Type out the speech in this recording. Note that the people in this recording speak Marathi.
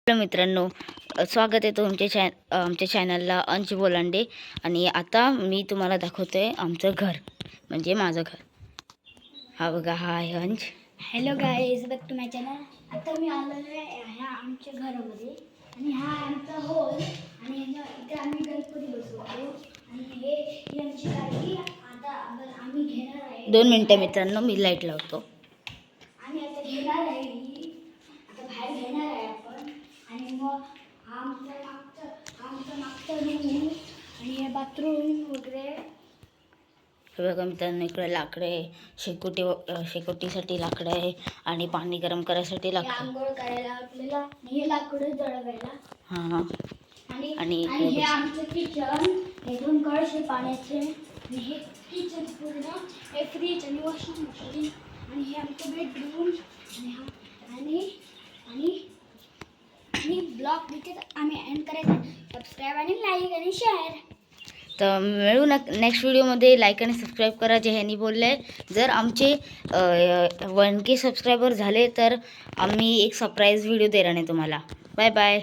हॅलो मित्रांनो, स्वागत आहे तुमच्या आमच्या चॅनलला अंश बोलांडे. आणि आता मी तुम्हाला दाखवते आमचं घर, म्हणजे माझं घर. हा बघा, हा आहे Ansh. Hello guys, back to my channel. आता मी आलेलो आहे ह्या आमच्या घरामध्ये आणि हा आमचा हॉल आणि इथे आम्ही गणपती बसवतो. आणि ही आमची गाडी. आता आम्ही घेणार आहे 2 मिनिटं मित्रांनो, मी लाईट लावतो. आम्ही आता घेणार आहे ही आता बाहेर घेणार आहे आपण. आणि मग आमचं मागचं रूम आणि हे बाथरूम वगैरे. हे बघा मित्रांनो, इकडे लाकडं आहे, शेकोटीसाठी लाकडं आहे आणि पाणी गरम करायसाठी लाकडं, आंघोळ करायला आपल्याला हे लाकडं जळवायला. हां. आणि हे आमचं किचन. हे 2 कळशे पाण्याचे. हे किचन पूर्ण. हे फ्रीज आणि वॉशिंग मशीन. आणि हे आमचं बेडरूम. आणि ब्लॉग तिथे आम्ही एंड करायचं. सबस्क्राईब आणि लाईक आणि शेअर. तर मिळू नेक्स्ट व्हिडिओमध्ये. लाईक आणि सबस्क्राईब करा, जे ह्यांनी बोलले. जर आमचे 1K सबस्क्रायबर झाले तर आम्ही एक सरप्राईज व्हिडिओ देणार आहे तुम्हाला. Bye bye.